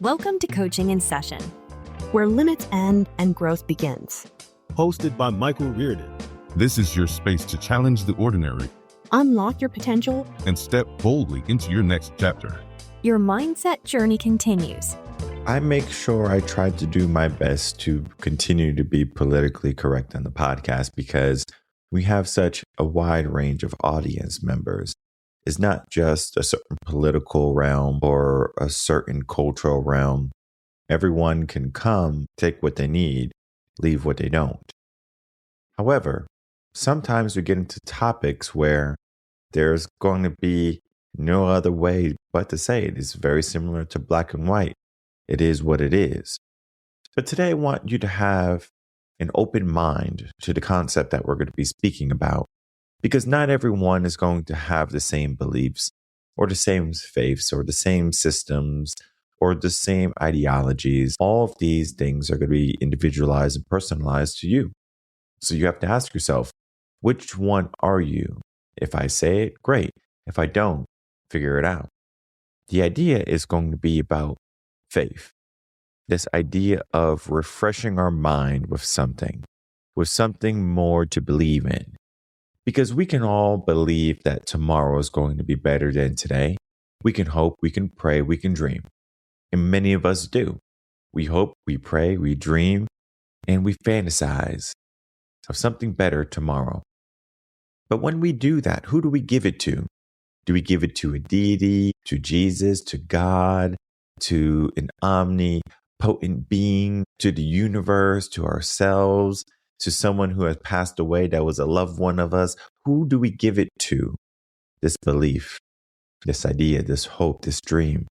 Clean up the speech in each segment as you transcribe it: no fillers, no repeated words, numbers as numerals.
Welcome to Coaching in Session, where limits end and growth begins. Hosted by Michael Rearden. This is your space to challenge the ordinary, unlock your potential, and step boldly into your next chapter. Your mindset journey continues. I make sure I try to do my best to continue to be politically correct on the podcast because we have such a wide range of audience members. It's not just a certain political realm or a certain cultural realm. Everyone can come, take what they need, leave what they don't. However, sometimes we get into topics where there's going to be no other way but to say it. It's very similar to black and white. It is what it is. But today I want you to have an open mind to the concept that we're going to be speaking about, because not everyone is going to have the same beliefs or the same faiths or the same systems or the same ideologies. All of these things are going to be individualized and personalized to you. So you have to ask yourself, which one are you? If I say it, great. If I don't, figure it out. The idea is going to be about faith. This idea of refreshing our mind with something more to believe in. Because we can all believe that tomorrow is going to be better than today. We can hope, we can pray, we can dream. And many of us do. We hope, we pray, we dream, and we fantasize of something better tomorrow. But when we do that, who do we give it to? Do we give it to a deity, to Jesus, to God, to an omnipotent being, to the universe, to ourselves, to someone who has passed away that was a loved one of us? Who do we give it to? This belief, this idea, this hope, this dream.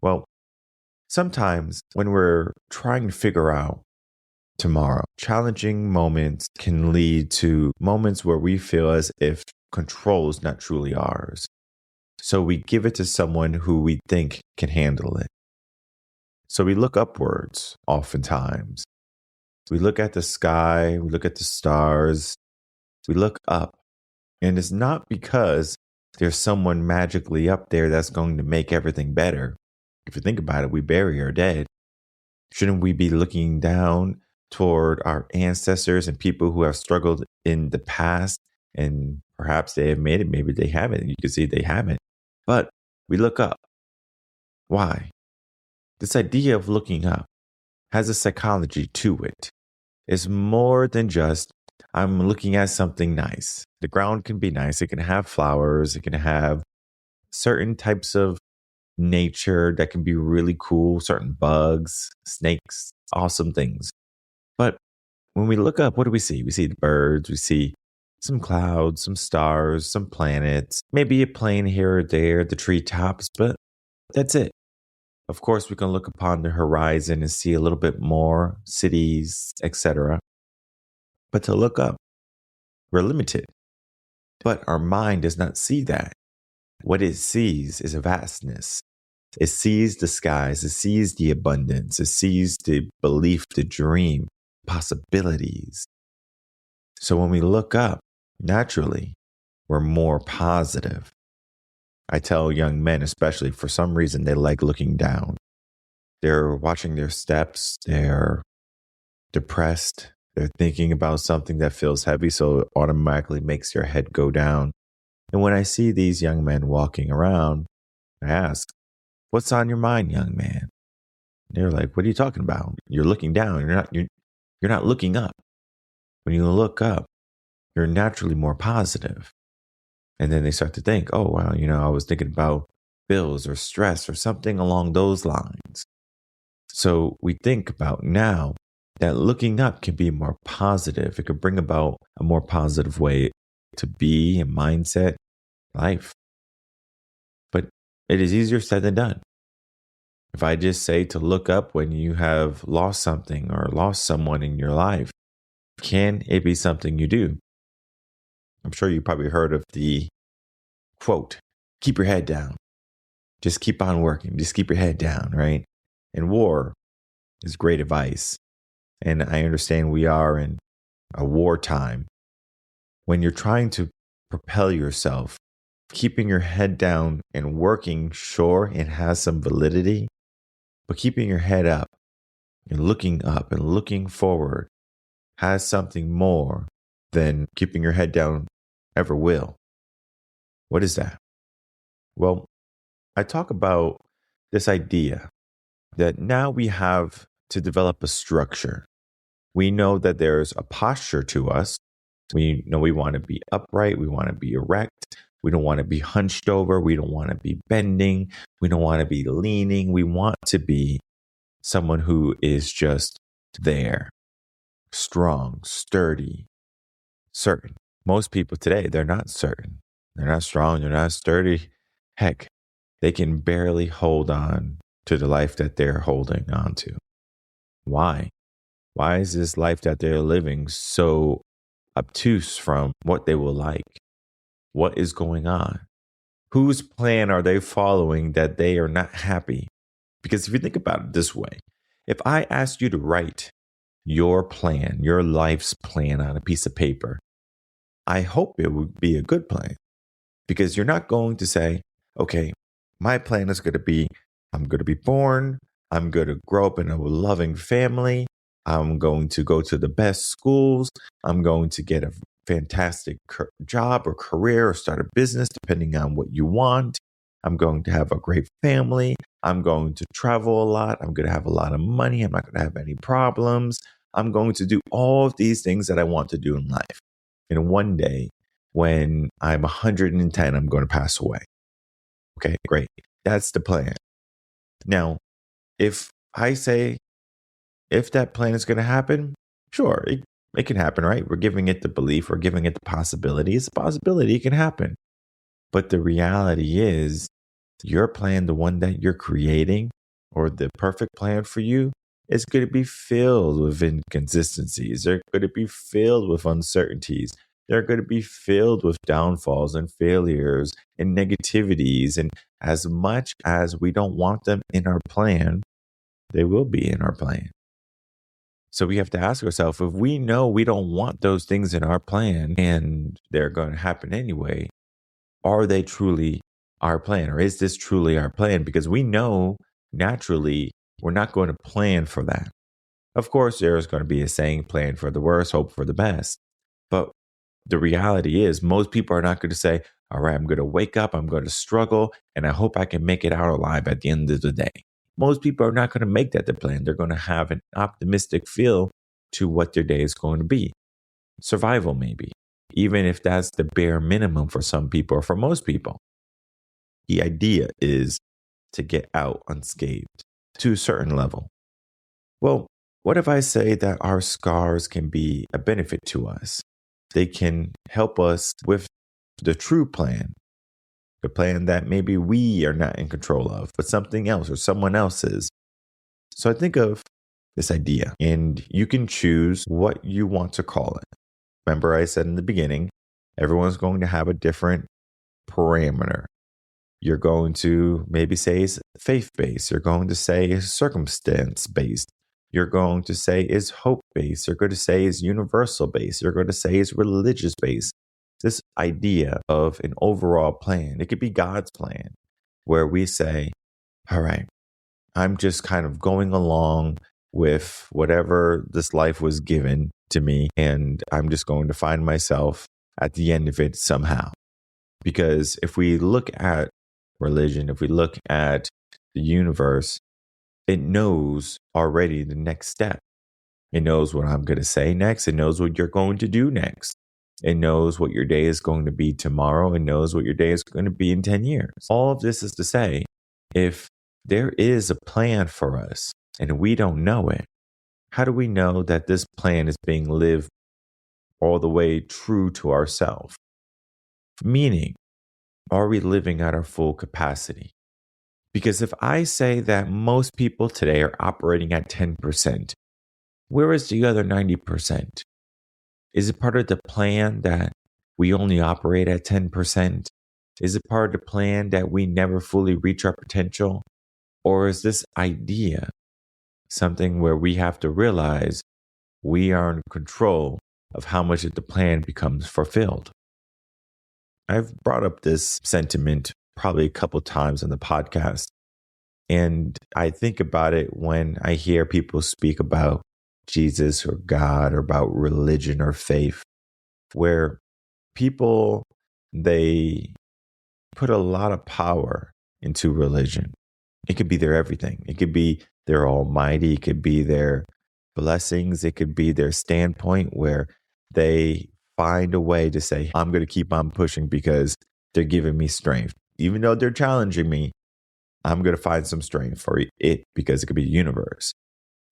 Well, sometimes when we're trying to figure out tomorrow, challenging moments can lead to moments where we feel as if control is not truly ours. So we give it to someone who we think can handle it. So we look upwards oftentimes. We look at the sky, we look at the stars, we look up. And it's not because there's someone magically up there that's going to make everything better. If you think about it, we bury our dead. Shouldn't we be looking down toward our ancestors and people who have struggled in the past? And perhaps they have made it, maybe they haven't. You can see they haven't. But we look up. Why? This idea of looking up has a psychology to it. It's more than just, I'm looking at something nice. The ground can be nice. It can have flowers. It can have certain types of nature that can be really cool, certain bugs, snakes, awesome things. But when we look up, what do we see? We see the birds, we see some clouds, some stars, some planets, maybe a plane here or there, the treetops, but that's it. Of course, we can look upon the horizon and see a little bit more, cities, etc. But to look up, we're limited. But our mind does not see that. What it sees is a vastness. It sees the skies, it sees the abundance, it sees the belief, the dream, possibilities. So when we look up, naturally, we're more positive. I tell young men, especially, for some reason, they like looking down. They're watching their steps. They're depressed. They're thinking about something that feels heavy, so it automatically makes their head go down. And when I see these young men walking around, I ask, what's on your mind, young man? They're like, what are you talking about? You're looking down. You're not looking up. When you look up, you're naturally more positive. And then they start to think, oh, wow, I was thinking about bills or stress or something along those lines. So we think about now that looking up can be more positive. It could bring about a more positive way to be and mindset, life. But it is easier said than done. If I just say to look up when you have lost something or lost someone in your life, can it be something you do? I'm sure you probably heard of the quote, keep your head down. Just keep on working. Just keep your head down, right? And war is great advice. And I understand we are in a wartime. When you're trying to propel yourself, keeping your head down and working, sure, it has some validity. But keeping your head up and looking forward has something more than keeping your head down ever will. What is that? Well, I talk about this idea that now we have to develop a structure. We know that there's a posture to us. We know we want to be upright. We want to be erect. We don't want to be hunched over. We don't want to be bending. We don't want to be leaning. We want to be someone who is just there, strong, sturdy, certain. Most people today, they're not certain. They're not strong. They're not sturdy. Heck, they can barely hold on to the life that they're holding on to. Why? Why is this life that they're living so obtuse from what they will like? What is going on? Whose plan are they following that they are not happy? Because if you think about it this way, if I asked you to write your plan, your life's plan on a piece of paper, I hope it would be a good plan. Because you're not going to say, okay, my plan is going to be, I'm going to be born, I'm going to grow up in a loving family, I'm going to go to the best schools, I'm going to get a fantastic job or career or start a business, depending on what you want. I'm going to have a great family. I'm going to travel a lot. I'm going to have a lot of money. I'm not going to have any problems. I'm going to do all of these things that I want to do in life. And one day, when I'm 110, I'm going to pass away. Okay, great. That's the plan. Now, if I say, if that plan is going to happen, sure, it can happen, right? We're giving it the belief, we're giving it the possibility. It's a possibility, it can happen. But the reality is, your plan, the one that you're creating, or the perfect plan for you, is going to be filled with inconsistencies. They're going to be filled with uncertainties. They're going to be filled with downfalls and failures and negativities. And as much as we don't want them in our plan, they will be in our plan. So we have to ask ourselves, if we know we don't want those things in our plan and they're going to happen anyway, are they truly our plan? Or is this truly our plan? Because we know naturally we're not going to plan for that. Of course, there's going to be a saying, plan for the worst, hope for the best. But the reality is, most people are not going to say, all right, I'm going to wake up, I'm going to struggle, and I hope I can make it out alive at the end of the day. Most people are not going to make that the plan. They're going to have an optimistic feel to what their day is going to be. Survival, maybe, even if that's the bare minimum for some people or for most people. The idea is to get out unscathed to a certain level. Well, what if I say that our scars can be a benefit to us? They can help us with the true plan. The plan that maybe we are not in control of, but something else or someone else is. So I think of this idea, and you can choose what you want to call it. Remember, I said in the beginning, everyone's going to have a different parameter. You're going to maybe say it's faith-based. You're going to say it's circumstance-based. You're going to say it's hope-based. You're going to say it's universal-based. You're going to say it's religious-based. This idea of an overall plan, it could be God's plan, where we say, all right, I'm just kind of going along with whatever this life was given to me, and I'm just going to find myself at the end of it somehow. Because if we look at religion, if we look at the universe, it knows already the next step. It knows what I'm going to say next. It knows what you're going to do next. It knows what your day is going to be tomorrow. It knows what your day is going to be in 10 years. All of this is to say, if there is a plan for us and we don't know it, how do we know that this plan is being lived all the way true to ourselves? Meaning, are we living at our full capacity? Because if I say that most people today are operating at 10%, where is the other 90%? Is it part of the plan that we only operate at 10%? Is it part of the plan that we never fully reach our potential? Or is this idea something where we have to realize we are in control of how much of the plan becomes fulfilled? I've brought up this sentiment probably a couple times on the podcast. And I think about it when I hear people speak about Jesus or God or about religion or faith, where people, they put a lot of power into religion. It could be their everything. It could be their almighty. It could be their blessings. It could be their standpoint where they find a way to say, I'm going to keep on pushing because they're giving me strength. Even though they're challenging me, I'm going to find some strength for it because it could be the universe.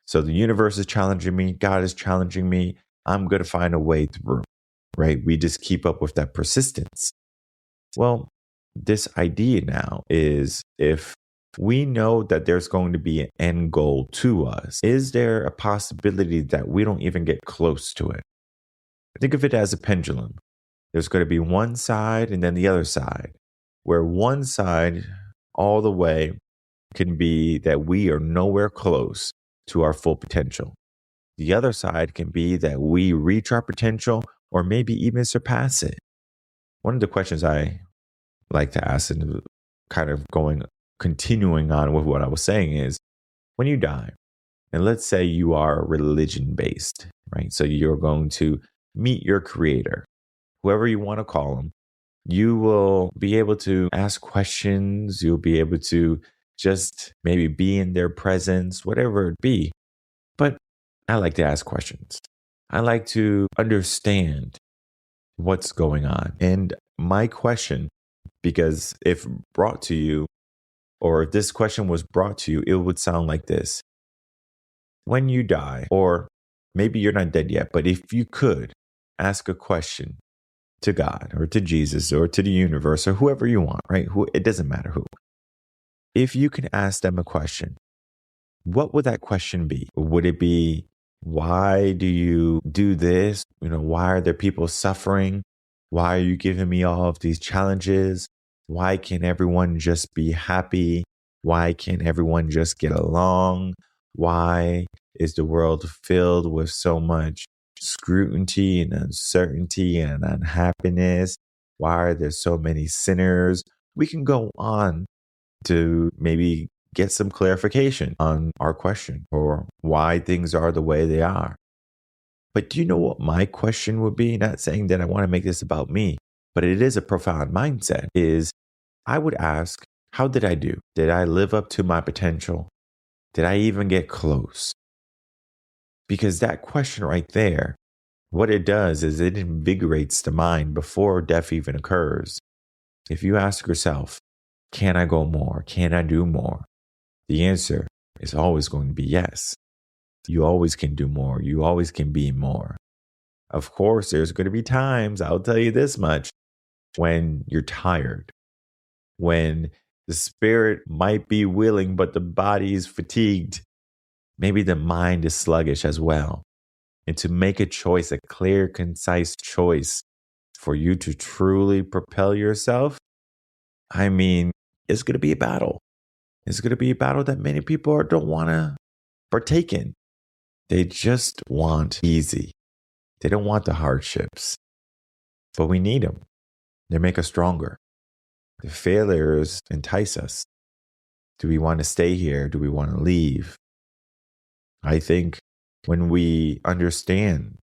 So the universe is challenging me. God is challenging me. I'm going to find a way through, right? We just keep up with that persistence. Well, this idea now is, if we know that there's going to be an end goal to us, is there a possibility that we don't even get close to it? Think of it as a pendulum. There's going to be one side and then the other side, where one side all the way can be that we are nowhere close to our full potential. The other side can be that we reach our potential or maybe even surpass it. One of the questions I like to ask, and kind of continuing on with what I was saying, is when you die, and let's say you are religion based, right? So you're going to meet your creator, whoever you want to call him. You will be able to ask questions. You'll be able to just maybe be in their presence, whatever it be. But I like to ask questions. I like to understand what's going on. And my question, because if brought to you, or if this question was brought to you, it would sound like this. When you die, or maybe you're not dead yet, but if you could ask a question to God or to Jesus or to the universe or whoever you want, right? It doesn't matter who. If you can ask them a question, what would that question be? Would it be, why do you do this? Why are there people suffering? Why are you giving me all of these challenges? Why can't everyone just be happy? Why can't everyone just get along? Why is the world filled with so much scrutiny and uncertainty and unhappiness? Why are there so many sinners? We can go on to maybe get some clarification on our question or why things are the way they are. But do you know what my question would be? Not saying that I want to make this about me, but it is a profound mindset, is I would ask, how did I do? Did I live up to my potential? Did I even get close? Because that question right there, what it does is it invigorates the mind before death even occurs. If you ask yourself, can I go more? Can I do more? The answer is always going to be yes. You always can do more. You always can be more. Of course, there's going to be times, I'll tell you this much, when you're tired, when the spirit might be willing, but the body is fatigued. Maybe the mind is sluggish as well. And to make a choice, a clear, concise choice for you to truly propel yourself, it's going to be a battle. It's going to be a battle that many people don't want to partake in. They just want easy. They don't want the hardships. But we need them. They make us stronger. The failures entice us. Do we want to stay here? Do we want to leave? I think when we understand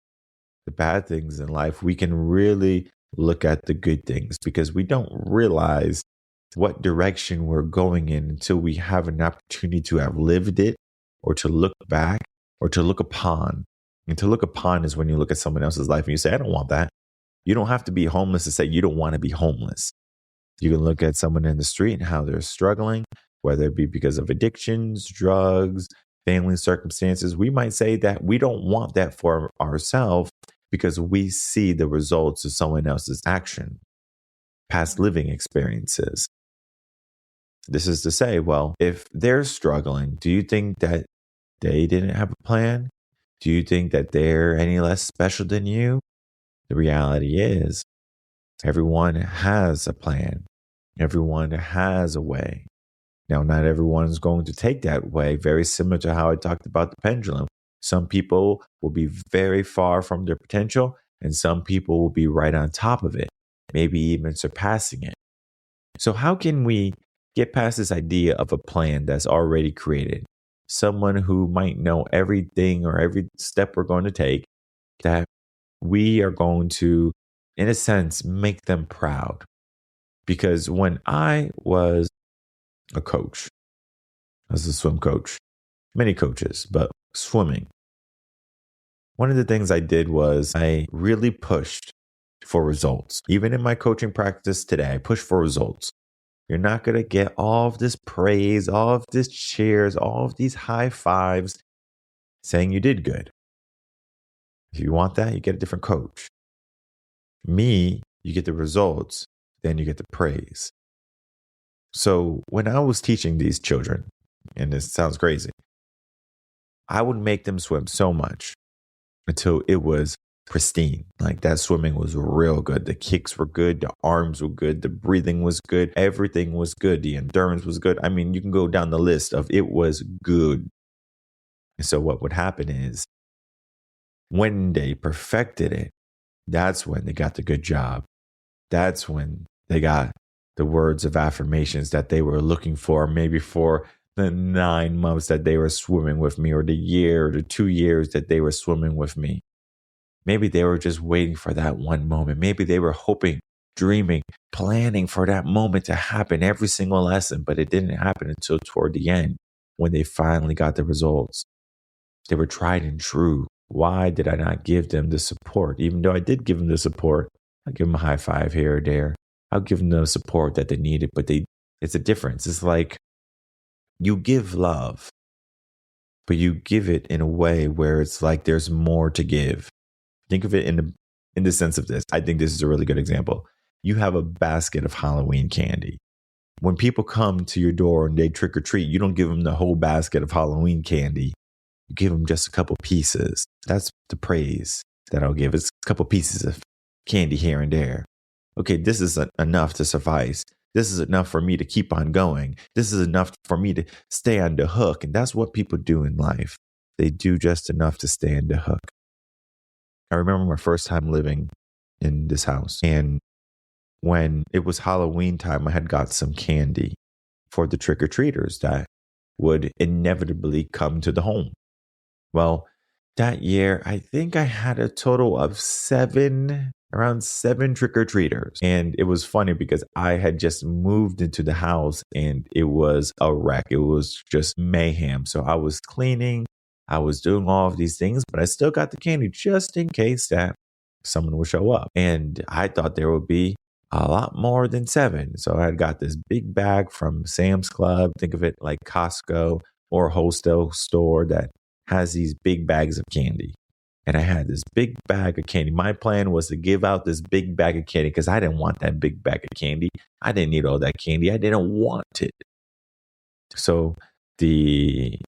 the bad things in life, we can really look at the good things, because we don't realize what direction we're going in until we have an opportunity to have lived it, or to look back, or to look upon. And to look upon is when you look at someone else's life and you say, I don't want that. You don't have to be homeless to say you don't want to be homeless. You can look at someone in the street and how they're struggling, whether it be because of addictions, drugs, family circumstances. We might say that we don't want that for ourselves because we see the results of someone else's action, past living experiences. This is to say, well, if they're struggling, do you think that they didn't have a plan? Do you think that they're any less special than you? The reality is, everyone has a plan. Everyone has a way. Now, not everyone is going to take that way, very similar to how I talked about the pendulum. Some people will be very far from their potential, and some people will be right on top of it, maybe even surpassing it. So how can we Get past this idea of a plan that's already created. Someone who might know everything or every step we're going to take, that we are going to, in a sense, make them proud. Because when I was a coach, I was a swim coach, many coaches, but swimming, one of the things I did was I really pushed for results. Even in my coaching practice today, I push for results. You're not going to get all of this praise, all of this cheers, all of these high fives saying you did good. If you want that, you get a different coach. Me, you get the results, then you get the praise. So when I was teaching these children, and this sounds crazy, I would make them swim so much until it was pristine. Like that swimming was real good. The kicks were good. The arms were good. The breathing was good. Everything was good. The endurance was good. I mean, you can go down the list of it was good. And so what would happen is when they perfected it, that's when they got the good job. That's when they got the words of affirmations that they were looking for, maybe for the 9 months that they were swimming with me, or the year, or the 2 years that they were swimming with me. Maybe they were just waiting for that one moment. Maybe they were hoping, dreaming, planning for that moment to happen every single lesson, but it didn't happen until toward the end when they finally got the results. They were tried and true. Why did I not give them the support? Even though I did give them the support, I'll give them a high five here or there. I'll give them the support that they needed, but it's a difference. It's like you give love, but you give it in a way where it's like there's more to give. Think of it in the sense of this. I think this is a really good example. You have a basket of Halloween candy. When people come to your door and they trick or treat, you don't give them the whole basket of Halloween candy. You give them just a couple pieces. That's the praise that I'll give. It's a couple pieces of candy here and there. Okay, this is enough to suffice. This is enough for me to keep on going. This is enough for me to stay on the hook. And that's what people do in life. They do just enough to stay on the hook. I remember my first time living in this house. And when it was Halloween time, I had got some candy for the trick-or-treaters that would inevitably come to the home. Well, that year, I think I had a total of around seven trick-or-treaters. And it was funny because I had just moved into the house and it was a wreck. It was just mayhem. So I was cleaning, I was doing all of these things, but I still got the candy just in case that someone would show up. And I thought there would be a lot more than 7. So I had got this big bag from Sam's Club. Think of it like Costco or a wholesale store that has these big bags of candy. And I had this big bag of candy. My plan was to give out this big bag of candy because I didn't want that big bag of candy. I didn't need all that candy. I didn't want it. So the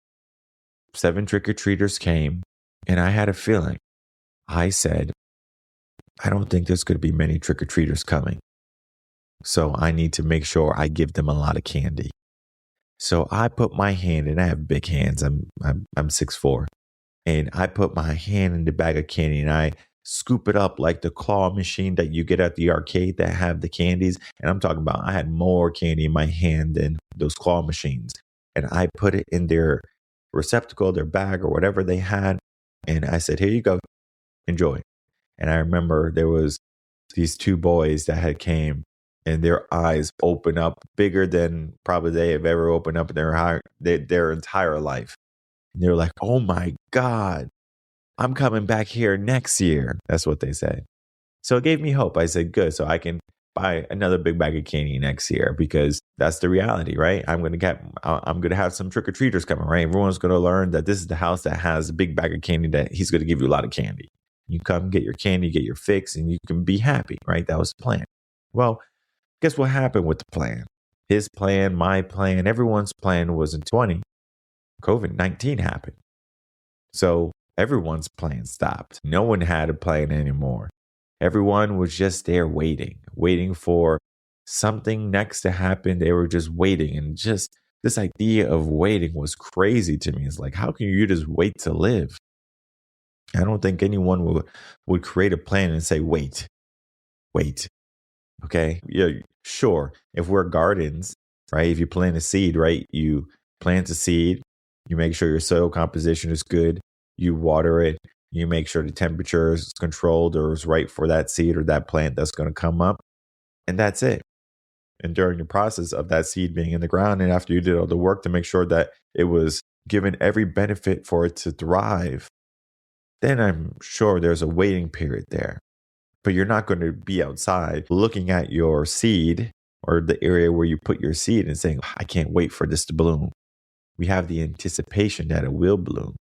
7 trick-or-treaters came and I had a feeling. I said, I don't think there's going to be many trick-or-treaters coming. So I need to make sure I give them a lot of candy. So I put my hand, and I have big hands. I'm 6'4", and I put my hand in the bag of candy and I scoop it up like the claw machine that you get at the arcade that have the candies. And I'm talking about I had more candy in my hand than those claw machines. And I put it in their receptacle, their bag, or whatever they had. And I said, here you go, enjoy. And I remember there was these 2 boys that had came and their eyes opened up bigger than probably they have ever opened up in their entire life. And they were like, oh my God, I'm coming back here next year. That's what they said. So it gave me hope. I said, good. So I can buy another big bag of candy next year because that's the reality, right? I'm going to have some trick-or-treaters coming, right? Everyone's going to learn that this is the house that has a big bag of candy, that he's going to give you a lot of candy. You come get your candy, get your fix, and you can be happy, right? That was the plan. Well, guess what happened with the plan? His plan, my plan, everyone's plan was in 2020. COVID-19 happened. So everyone's plan stopped. No one had a plan anymore. Everyone was just there waiting for something next to happen. They were just waiting. And just this idea of waiting was crazy to me. It's like, how can you just wait to live? I don't think anyone would create a plan and say, wait. Okay. Yeah, sure. If we're gardens right? If you plant a seed, right, you plant a seed, you make sure your soil composition is good, you water it, you make sure the temperature is controlled or is right for that seed or that plant that's going to come up, and that's it. And during the process of that seed being in the ground, and after you did all the work to make sure that it was given every benefit for it to thrive, then I'm sure there's a waiting period there. But you're not going to be outside looking at your seed or the area where you put your seed and saying, I can't wait for this to bloom. We have the anticipation that it will bloom.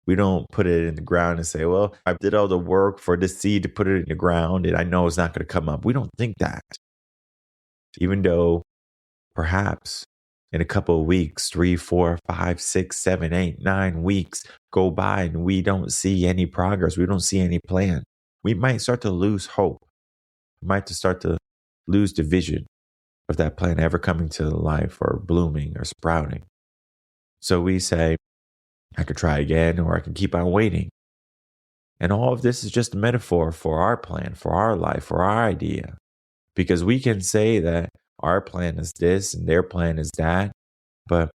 We don't put it in the ground and say, well, I did all the work for this seed to put it in the ground and I know it's not going to come up. We don't think that. Even though perhaps in a couple of weeks, 3, 4, 5, 6, 7, 8, 9 weeks go by and we don't see any progress. We don't see any plan. We might start to lose hope. We might start to lose the vision of that plant ever coming to life or blooming or sprouting. So we say, I could try again, or I can keep on waiting. And all of this is just a metaphor for our plan, for our life, for our idea. Because we can say that our plan is this and their plan is that. But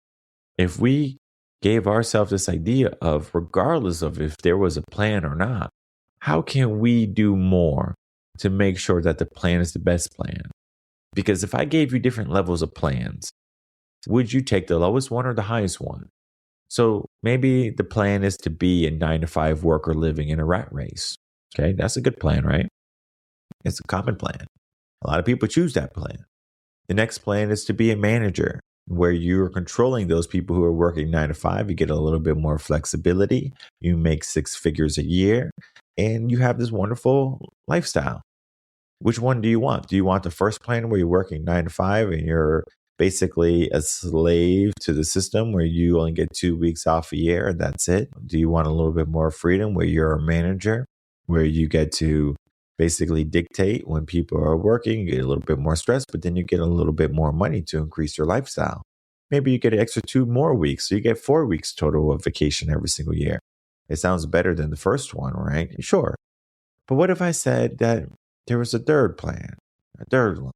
if we gave ourselves this idea of, regardless of if there was a plan or not, how can we do more to make sure that the plan is the best plan? Because if I gave you different levels of plans, would you take the lowest one or the highest one? So maybe the plan is to be a 9-to-5 worker living in a rat race. Okay, that's a good plan, right? It's a common plan. A lot of people choose that plan. The next plan is to be a manager, where you're controlling those people who are working 9-to-5. You get a little bit more flexibility. You make 6 figures a year, and you have this wonderful lifestyle. Which one do you want? Do you want the first plan where you're working 9-to-5 and you're basically a slave to the system where you only get 2 weeks off a year and that's it? Do you want a little bit more freedom where you're a manager, where you get to basically dictate when people are working? You get a little bit more stress, but then you get a little bit more money to increase your lifestyle. Maybe you get an extra 2 more weeks, so you get 4 weeks total of vacation every single year. It sounds better than the first one, right? Sure. But what if I said that there was a third plan, a third one,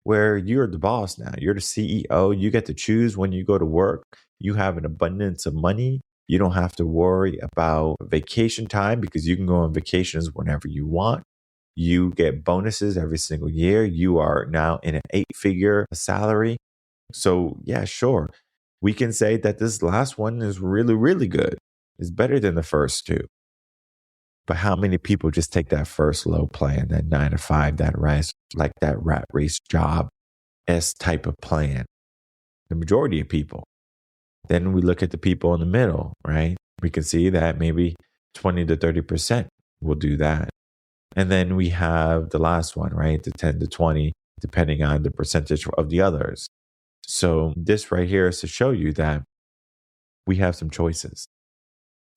where you're the boss now, you're the CEO, you get to choose when you go to work, you have an abundance of money, you don't have to worry about vacation time because you can go on vacations whenever you want. You get bonuses every single year. You are now in an 8-figure salary. So yeah, sure. We can say that this last one is really, really good. It's better than the first 2. But how many people just take that first low plan, that 9-to-5, that rise, like that rat race job S type of plan? The majority of people. Then we look at the people in the middle, right? We can see that maybe 20 to 30% will do that. And then we have the last one, right? The 10 to 20, depending on the percentage of the others. So this right here is to show you that we have some choices,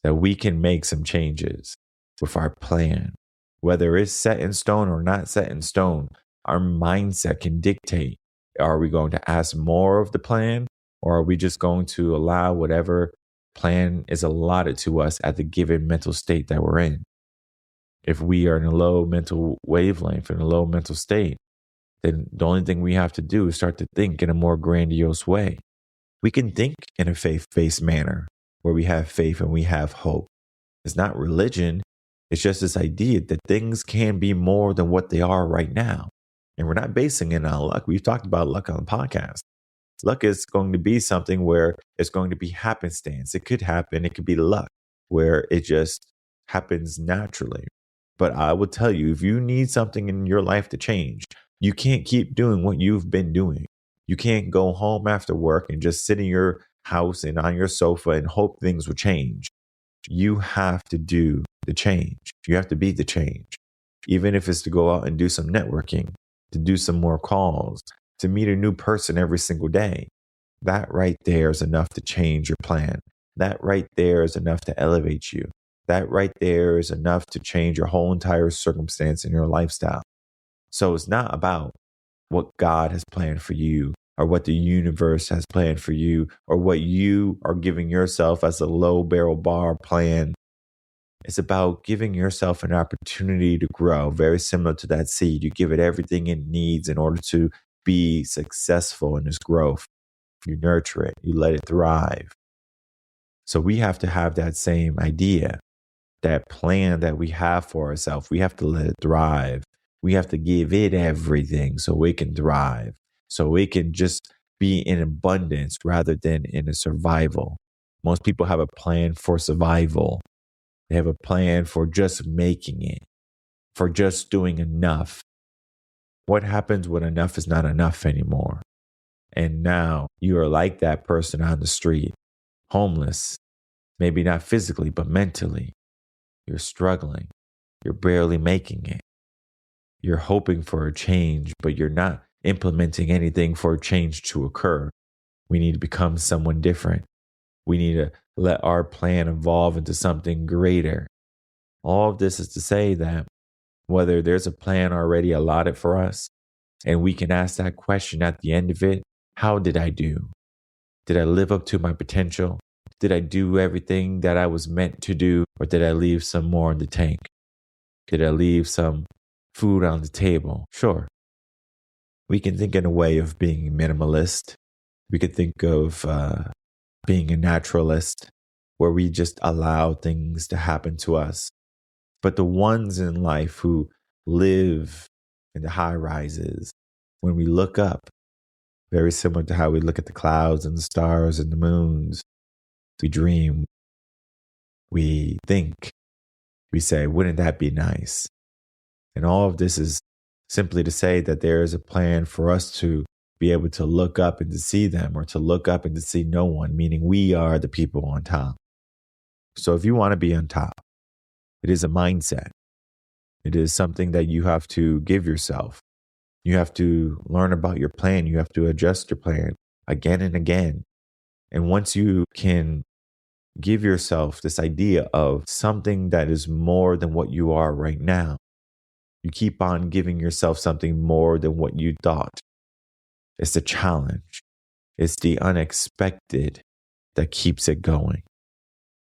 that we can make some changes with our plan. Whether it's set in stone or not set in stone, our mindset can dictate. Are we going to ask more of the plan, or are we just going to allow whatever plan is allotted to us at the given mental state that we're in? If we are in a low mental wavelength, in a low mental state, then the only thing we have to do is start to think in a more grandiose way. We can think in a faith-based manner where we have faith and we have hope. It's not religion. It's just this idea that things can be more than what they are right now. And we're not basing it on luck. We've talked about luck on the podcast. Luck is going to be something where it's going to be happenstance. It could happen. It could be luck where it just happens naturally. But I will tell you, if you need something in your life to change, you can't keep doing what you've been doing. You can't go home after work and just sit in your house and on your sofa and hope things will change. You have to do the change. You have to be the change. Even if it's to go out and do some networking, to do some more calls, to meet a new person every single day. That right there is enough to change your plan. That right there is enough to elevate you. That right there is enough to change your whole entire circumstance and your lifestyle. So it's not about what God has planned for you or what the universe has planned for you or what you are giving yourself as a low barrel bar plan. It's about giving yourself an opportunity to grow, very similar to that seed. You give it everything it needs in order to be successful in its growth. You nurture it, you let it thrive. So we have to have that same idea, that plan that we have for ourselves. We have to let it thrive. We have to give it everything so it can thrive, so it can just be in abundance rather than in a survival. Most people have a plan for survival. They have a plan for just making it, for just doing enough. What happens when enough is not enough anymore? And now you are like that person on the street, homeless, maybe not physically, but mentally. You're struggling. You're barely making it. You're hoping for a change, but you're not implementing anything for a change to occur. We need to become someone different. We need to let our plan evolve into something greater. All of this is to say that whether there's a plan already allotted for us, and we can ask that question at the end of it, how did I do? Did I live up to my potential? Did I do everything that I was meant to do? Or did I leave some more in the tank? Did I leave some food on the table? Sure. We can think in a way of being minimalist. We could think of being a naturalist, where we just allow things to happen to us. But the ones in life who live in the high rises, when we look up, very similar to how we look at the clouds and the stars and the moons, we dream, we think, we say, wouldn't that be nice? And all of this is simply to say that there is a plan for us to be able to look up and to see them, or to look up and to see no one, meaning we are the people on top. So if you want to be on top, it is a mindset. It is something that you have to give yourself. You have to learn about your plan. You have to adjust your plan again and again. And once you can give yourself this idea of something that is more than what you are right now, you keep on giving yourself something more than what you thought. It's the challenge. It's the unexpected that keeps it going.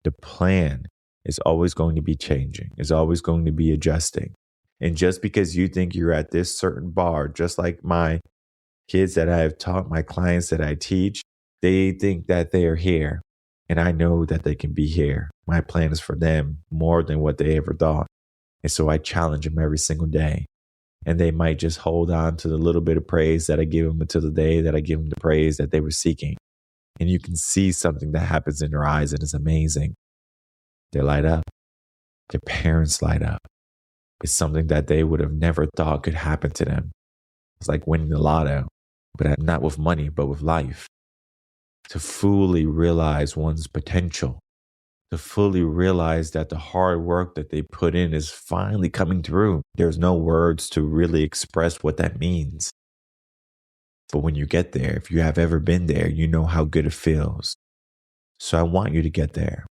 The plan is always going to be changing. It's always going to be adjusting. And just because you think you're at this certain bar, just like my kids that I have taught, my clients that I teach, they think that they are here. And I know that they can be here. My plan is for them more than what they ever thought. And so I challenge them every single day. And they might just hold on to the little bit of praise that I give them until the day that I give them the praise that they were seeking. And you can see something that happens in their eyes, and it's amazing. They light up. Their parents light up. It's something that they would have never thought could happen to them. It's like winning the lotto, but not with money, but with life. To fully realize one's potential, to fully realize that the hard work that they put in is finally coming through. There's no words to really express what that means. But when you get there, if you have ever been there, you know how good it feels. So I want you to get there.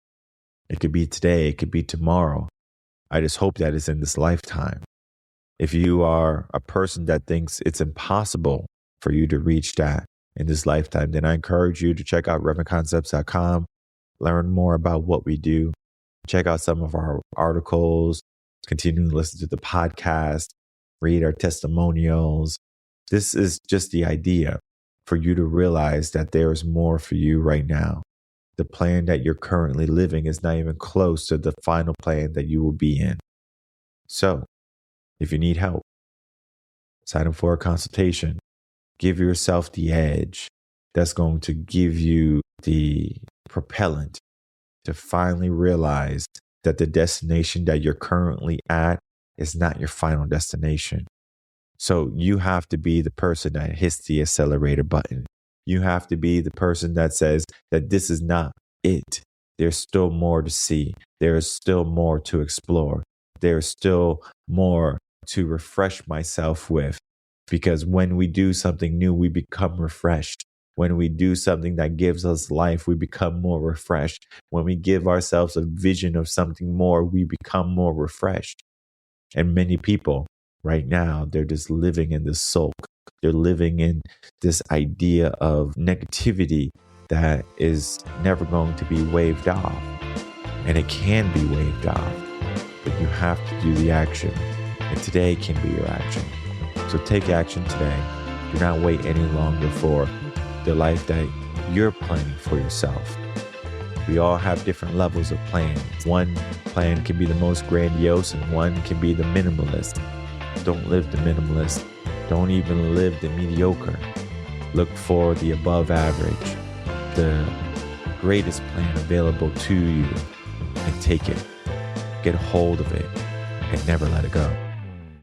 It could be today, it could be tomorrow. I just hope that it's in this lifetime. If you are a person that thinks it's impossible for you to reach that in this lifetime, then I encourage you to check out revenconcepts.com, learn more about what we do, check out some of our articles, continue to listen to the podcast, read our testimonials. This is just the idea for you to realize that there is more for you right now. The plan that you're currently living is not even close to the final plan that you will be in. So, if you need help, sign up for a consultation. Give yourself the edge that's going to give you the propellant to finally realize that the destination that you're currently at is not your final destination. So you have to be the person that hits the accelerator button. You have to be the person that says that this is not it. There's still more to see. There's still more to explore. There's still more to refresh myself with. Because when we do something new, we become refreshed. When we do something that gives us life, we become more refreshed. When we give ourselves a vision of something more, we become more refreshed. And many people right now, they're just living in this sulk. They're living in this idea of negativity that is never going to be waved off. And it can be waved off, but you have to do the action. And today can be your action. So take action today. Do not wait any longer for the life that you're planning for yourself. We all have different levels of plans. One plan can be the most grandiose and one can be the minimalist. Don't live the minimalist. Don't even live the mediocre. Look for the above average, the greatest plan available to you, and take it. Get a hold of it and never let it go.